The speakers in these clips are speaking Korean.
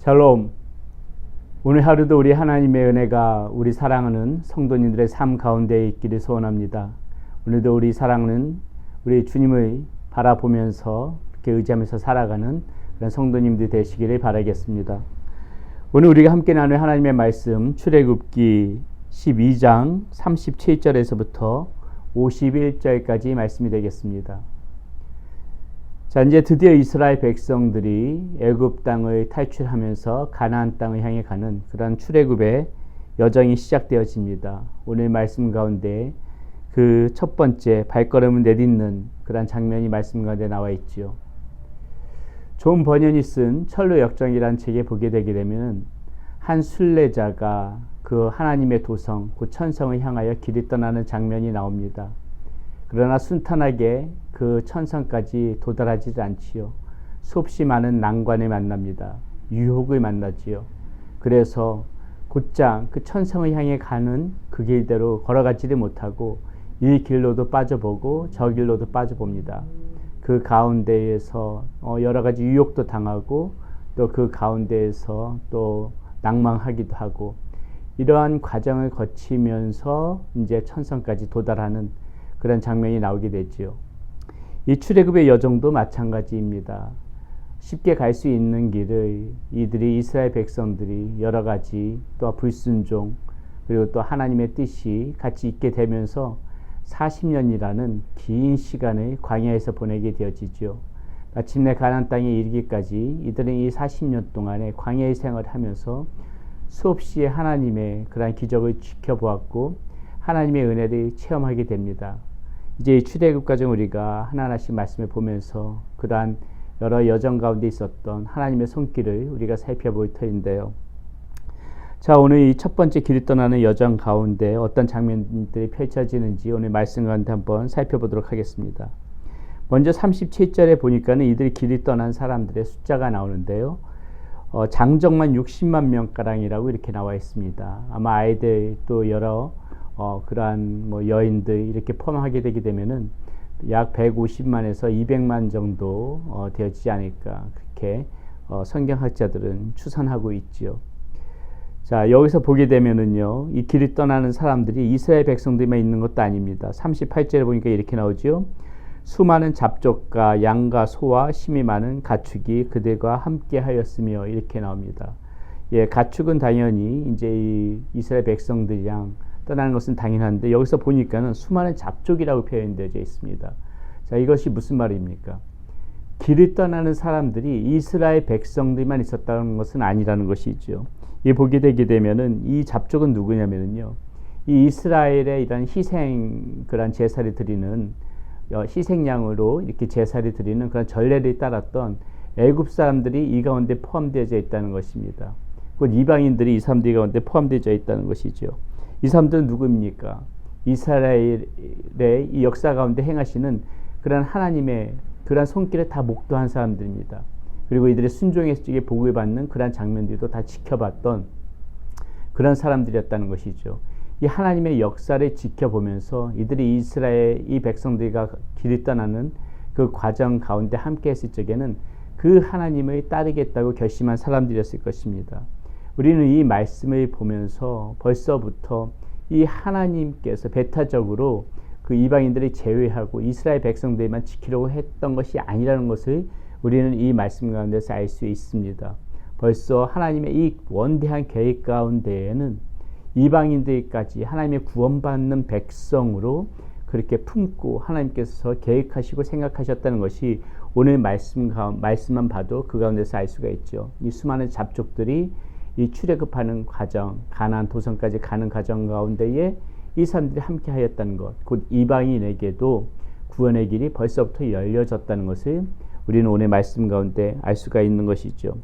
샬롬. 오늘 하루도 우리 하나님의 은혜가 우리 사랑하는 성도님들의 삶 가운데 있기를 소원합니다. 오늘도 우리 사랑하는 우리 주님을 바라보면서 이렇게 의지하면서 살아가는 그런 성도님들 되시기를 바라겠습니다. 오늘 우리가 함께 나눌 하나님의 말씀 출애굽기 12장 37절에서부터 51절까지 말씀이 되겠습니다. 자, 이제 드디어 이스라엘 백성들이 애굽 땅을 탈출하면서 가나안 땅을 향해 가는 그런 출애굽의 여정이 시작되어집니다. 오늘 말씀 가운데 그 첫 번째 발걸음을 내딛는 그런 장면이 말씀 가운데 나와 있지요. 존 버년이 쓴 철로 역정이라는 책에 보게 되게 되면 한 순례자가 그 하나님의 도성, 그 천성을 향하여 길이 떠나는 장면이 나옵니다. 그러나 순탄하게 그 천성까지 도달하지 않지요. 수없이 많은 난관을 만납니다. 유혹을 만나지요. 그래서 곧장 그 천성을 향해 가는 그 길대로 걸어가지를 못하고 이 길로도 빠져보고 저 길로도 빠져봅니다. 그 가운데에서 여러 가지 유혹도 당하고 또 그 가운데에서 또 낭망하기도 하고 이러한 과정을 거치면서 이제 천성까지 도달하는 그런 장면이 나오게 되지요. 이 출애굽의 여정도 마찬가지입니다. 쉽게 갈 수 있는 길을 이들이 이스라엘 백성들이 여러 가지 또 불순종 그리고 또 하나님의 뜻이 같이 있게 되면서 40년이라는 긴 시간을 광야에서 보내게 되어지죠. 마침내 가나안 땅에 이르기까지 이들은 이 40년 동안에 광야의 생활을 하면서 수없이 하나님의 그러한 기적을 지켜보았고 하나님의 은혜를 체험하게 됩니다. 이제 이 출애굽 과정 우리가 하나하나씩 말씀을 보면서 그러한 여러 여정 가운데 있었던 하나님의 손길을 우리가 살펴볼 터인데요. 자, 오늘 이 첫 번째 길이 떠나는 여정 가운데 어떤 장면들이 펼쳐지는지 오늘 말씀 가운데 한번 살펴보도록 하겠습니다. 먼저 37절에 보니까는 이들이 길이 떠난 사람들의 숫자가 나오는데요. 장정만 60만 명가량이라고 이렇게 나와 있습니다. 아마 아이들 또 여러 그러한 여인들 이렇게 포함하게 되게 되면은 약 150만에서 200만 정도 되어지지 않을까 그렇게 성경학자들은 추산하고 있지요. 자, 여기서 보게 되면은요, 이 길이 떠나는 사람들이 이스라엘 백성들만 있는 것도 아닙니다. 38절에 보니까 이렇게 나오죠. 수많은 잡족과 양과 소와 힘이 많은 가축이 그들과 함께 하였으며 이렇게 나옵니다. 예, 가축은 당연히 이제 이 이스라엘 백성들이랑 떠나는 것은 당연한데 여기서 보니까는 수많은 잡족이라고 표현되어 있습니다. 자, 이것이 무슨 말입니까? 길을 떠나는 사람들이 이스라엘 백성들만 있었다는 것은 아니라는 것이죠. 이 보게 되게 되면은 이 잡족은 누구냐면요, 이 이스라엘의 이런 희생 그런 제사를 드리는 희생양으로 이렇게 제사를 드리는 그런 전례를 따랐던 애굽 사람들이 이 가운데 포함되어 있다는 것입니다. 곧 이방인들이 이 사람들 가운데 포함되어 있다는 것이죠. 이 사람들은 누구입니까? 이스라엘의 이 역사 가운데 행하시는 그런 하나님의 그런 손길을 다 목도한 사람들입니다. 그리고 이들의 순종의 쪽에 복을 받는 그런 장면들도 다 지켜봤던 그런 사람들이었다는 것이죠. 이 하나님의 역사를 지켜보면서 이들이 이스라엘 이 백성들과 길을 떠나는 그 과정 가운데 함께 했을 적에는 그 하나님을 따르겠다고 결심한 사람들이었을 것입니다. 우리는 이 말씀을 보면서 벌써부터 이 하나님께서 배타적으로 그 이방인들을 제외하고 이스라엘 백성들만 지키려고 했던 것이 아니라는 것을 우리는 이 말씀 가운데서 알 수 있습니다. 벌써 하나님의 이 원대한 계획 가운데에는 이방인들까지 하나님의 구원받는 백성으로 그렇게 품고 하나님께서 계획하시고 생각하셨다는 것이 오늘 말씀만 봐도 그 가운데서 알 수가 있죠. 이 수많은 잡족들이 이 출애굽하는 과정, 가나안 도성까지 가는 과정 가운데에 이 사람들이 함께 하였다는 것, 곧 이방인에게도 구원의 길이 벌써부터 열려졌다는 것을 우리는 오늘 말씀 가운데 알 수가 있는 것이죠.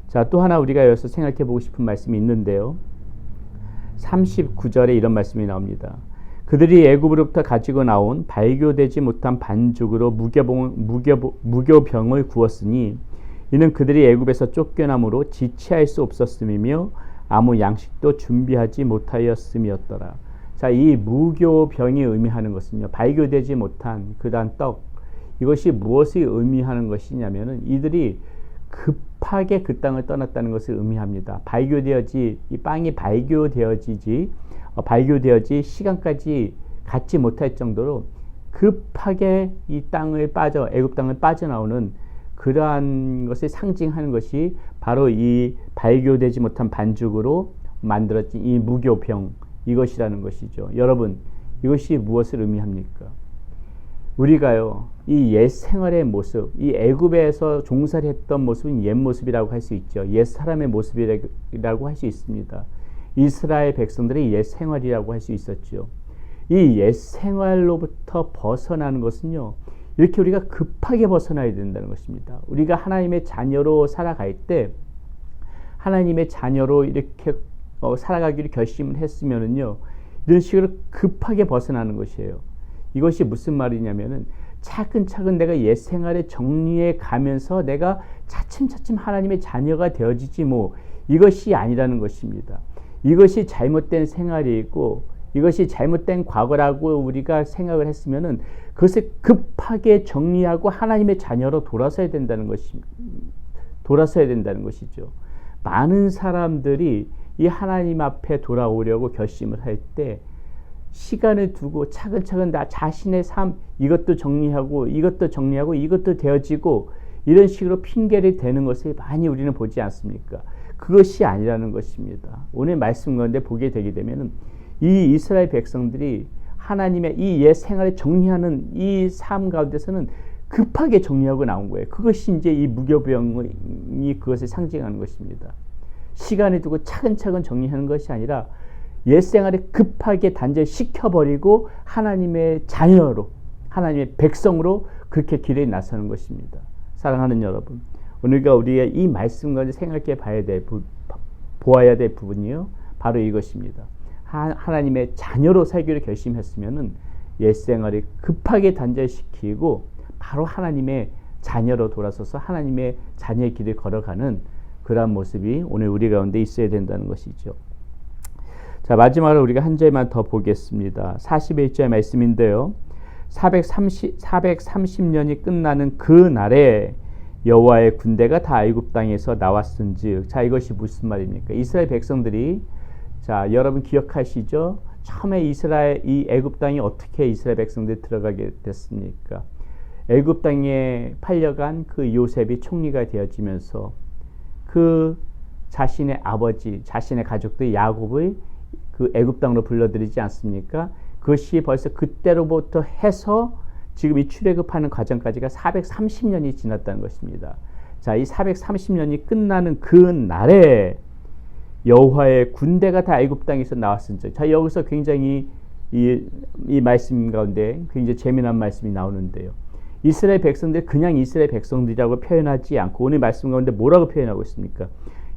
자, 또 하나 우리가 여기서 생각해 보고 싶은 말씀이 있는데요. 39절에 이런 말씀이 나옵니다. 그들이 애굽으로부터 가지고 나온 발교되지 못한 반죽으로 무교병을 구웠으니 이는 그들이 애굽에서 쫓겨남으로 지체할 수 없었음이며 아무 양식도 준비하지 못하였음이었더라. 자, 이 무교병이 의미하는 것은요, 발교되지 못한 그러한 떡, 이것이 무엇을 의미하는 것이냐면은 이들이 급하게 그 땅을 떠났다는 것을 의미합니다. 이 빵이 발교되어지 시간까지 갖지 못할 정도로 급하게 이 애굽 땅을 빠져나오는 그러한 것을 상징하는 것이 바로 이 발교되지 못한 반죽으로 만들어진 이 무교병, 이것이라는 것이죠. 여러분, 이것이 무엇을 의미합니까? 우리가요, 이 옛 생활의 모습, 이 애굽에서 종살이 했던 모습은 옛 모습이라고 할 수 있죠. 옛 사람의 모습이라고 할 수 있습니다. 이스라엘 백성들의 옛 생활이라고 할 수 있었죠. 이 옛 생활로부터 벗어나는 것은요, 이렇게 우리가 급하게 벗어나야 된다는 것입니다. 우리가 하나님의 자녀로 살아갈 때, 하나님의 자녀로 이렇게 살아가기를 결심을 했으면은요, 이런 식으로 급하게 벗어나는 것이에요. 이것이 무슨 말이냐면은 차근차근 내가 옛 생활에 정리해 가면서 내가 차츰차츰 하나님의 자녀가 되어지지 이것이 아니라는 것입니다. 이것이 잘못된 생활이고 이것이 잘못된 과거라고 우리가 생각을 했으면은 그것을 급하게 정리하고 하나님의 자녀로 돌아서야 된다는 것이죠. 많은 사람들이 이 하나님 앞에 돌아오려고 결심을 할 때 시간을 두고 차근차근 나 자신의 삶 이것도 정리하고 이것도 되어지고 이런 식으로 핑계를 대는 것을 많이 우리는 보지 않습니까? 그것이 아니라는 것입니다. 오늘 말씀 가운데 보게 되게 되면은 이 이스라엘 백성들이 하나님의 이 옛 생활을 정리하는 이 삶 가운데서는 급하게 정리하고 나온 거예요. 그것이 이제 이 무교병이 그것을 상징하는 것입니다. 시간을 두고 차근차근 정리하는 것이 아니라 옛 생활을 급하게 단절시켜버리고 하나님의 자녀로, 하나님의 백성으로 그렇게 길에 나서는 것입니다. 사랑하는 여러분, 오늘과 우리가 이 말씀 가운데 생각해 보아야 될 부분이요, 바로 이것입니다. 하나님의 자녀로 살기를 결심했으면은 옛 생활을 급하게 단절시키고 바로 하나님의 자녀로 돌아서서 하나님의 자녀의 길을 걸어가는 그러한 모습이 오늘 우리 가운데 있어야 된다는 것이죠. 자, 마지막으로 우리가 한 절만 더 보겠습니다. 41절 말씀인데요. 430년이 끝나는 그 날에 여호와의 군대가 다 애굽 땅에서 나왔은즉. 자, 이것이 무슨 말입니까? 이스라엘 백성들이, 자, 여러분 기억하시죠? 처음에 이 애굽 땅이 어떻게 이스라엘 백성들이 들어가게 됐습니까? 애굽 땅에 팔려간 그 요셉이 총리가 되어지면서 그 자신의 아버지, 자신의 가족들 야곱을 그 애굽 땅으로 불러들이지 않습니까? 그것이 벌써 그때로부터 해서 지금 이 출애굽하는 과정까지가 430년이 지났다는 것입니다. 자, 이 430년이 끝나는 그 날에 여호와의 군대가 다 애굽 땅에서 나왔은즉. 자, 여기서 굉장히 이 말씀 가운데 굉장히 재미난 말씀이 나오는데요. 이스라엘 백성들 그냥 이스라엘 백성들이라고 표현하지 않고 오늘 말씀 가운데 뭐라고 표현하고 있습니까?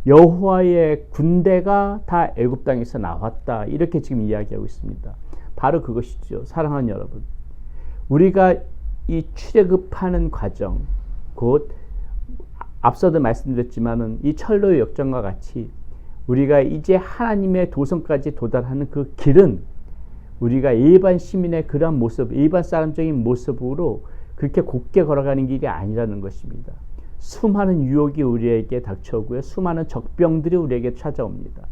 여호와의 군대가 다 애굽 땅에서 나왔다, 이렇게 지금 이야기하고 있습니다. 바로 그것이죠. 사랑하는 여러분, 우리가 이 출애굽하는 과정, 곧 앞서도 말씀드렸지만은 이 철로의 역정과 같이 우리가 이제 하나님의 도성까지 도달하는 그 길은 우리가 일반 시민의 그러한 모습, 일반 사람적인 모습으로 그렇게 곱게 걸어가는 길이 아니라는 것입니다. 수많은 유혹이 우리에게 닥쳐오고요, 수많은 적병들이 우리에게 찾아옵니다.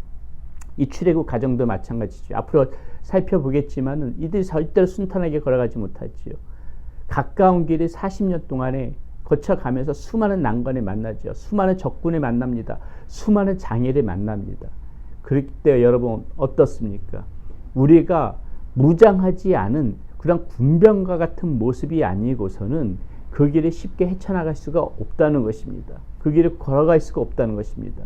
이 출애굽 과정도 마찬가지죠. 앞으로 살펴보겠지만은 이들이 절대로 순탄하게 걸어가지 못하지요. 가까운 길을 40년 동안에 거쳐가면서 수많은 난관을 만나죠. 수많은 적군을 만납니다. 수많은 장애를 만납니다. 그럴 때 여러분 어떻습니까? 우리가 무장하지 않은 그런 군병과 같은 모습이 아니고서는 그 길을 쉽게 헤쳐나갈 수가 없다는 것입니다. 그 길을 걸어갈 수가 없다는 것입니다.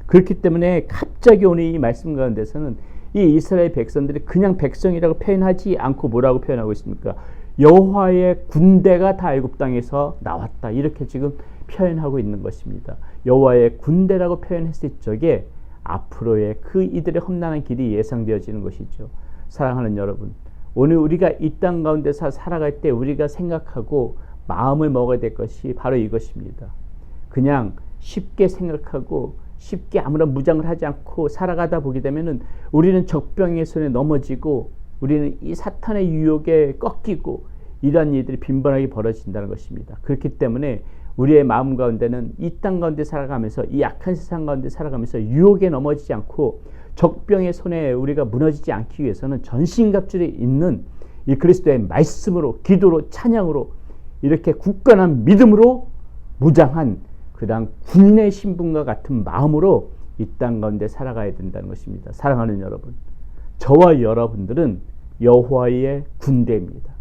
그렇기 때문에 갑자기 오늘 이 말씀 가운데서는 이 이스라엘 백성들이 그냥 백성이라고 표현하지 않고 뭐라고 표현하고 있습니까? 여호와의 군대가 다 애굽 땅에서 나왔다, 이렇게 지금 표현하고 있는 것입니다. 여호와의 군대라고 표현했을 적에 앞으로의 그 이들의 험난한 길이 예상되어지는 것이죠. 사랑하는 여러분, 오늘 우리가 이 땅 가운데서 살아갈 때 우리가 생각하고 마음을 먹어야 될 것이 바로 이것입니다. 그냥 쉽게 생각하고 쉽게 아무런 무장을 하지 않고 살아가다 보게 되면은 우리는 적병의 손에 넘어지고 우리는 이 사탄의 유혹에 꺾이고 이러한 일들이 빈번하게 벌어진다는 것입니다. 그렇기 때문에 우리의 마음 가운데는 이 땅 가운데 살아가면서, 이 악한 세상 가운데 살아가면서 유혹에 넘어지지 않고 적병의 손에 우리가 무너지지 않기 위해서는 전신갑주에 있는 이 그리스도의 말씀으로, 기도로, 찬양으로, 이렇게 굳건한 믿음으로 무장한 그러한 군인의 신분과 같은 마음으로 이 땅 가운데 살아가야 된다는 것입니다. 사랑하는 여러분, 저와 여러분들은 여호와의 군대입니다.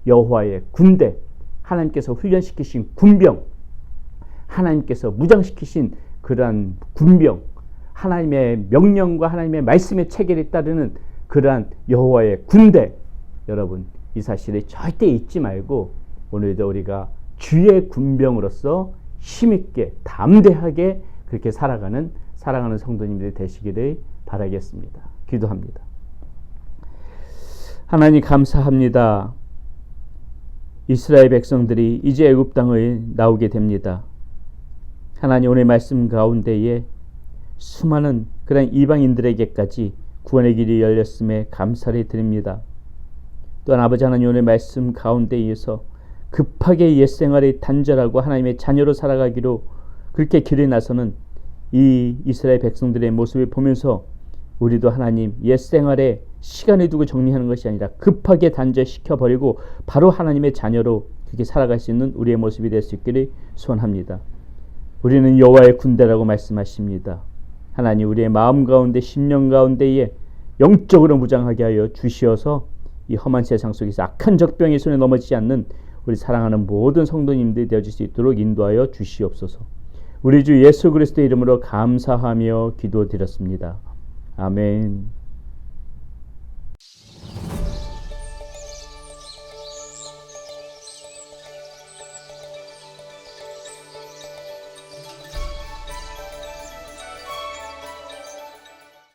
여호와의 군대, 하나님께서 훈련시키신 군병, 하나님께서 무장시키신 그러한 군병, 하나님의 명령과 하나님의 말씀의 체계에 따르는 그러한 여호와의 군대. 여러분, 이 사실을 절대 잊지 말고 오늘도 우리가 주의 군병으로서 힘있게 담대하게 그렇게 살아가는 사랑하는 성도님들이 되시기를 바라겠습니다. 기도합니다. 하나님 감사합니다. 이스라엘 백성들이 이제 애굽 땅을 나오게 됩니다. 하나님, 오늘 말씀 가운데에 수많은 그런 이방인들에게까지 구원의 길이 열렸음에 감사를 드립니다. 또한 아버지 하나님, 오늘 말씀 가운데에서 급하게 옛생활을 단절하고 하나님의 자녀로 살아가기로 그렇게 길을 나서는 이 이스라엘 백성들의 모습을 보면서 우리도 하나님, 옛생활에 시간을 두고 정리하는 것이 아니라 급하게 단절시켜버리고 바로 하나님의 자녀로 그렇게 살아갈 수 있는 우리의 모습이 될 수 있기를 소원합니다. 우리는 여호와의 군대라고 말씀하십니다. 하나님, 우리의 마음 가운데, 심령 가운데에 영적으로 무장하게 하여 주시어서 이 험한 세상 속에서 악한 적병의 손에 넘어지지 않는 우리 사랑하는 모든 성도님들이 되어질 수 있도록 인도하여 주시옵소서. 우리 주 예수 그리스도의 이름으로 감사하며 기도드렸습니다. 아멘.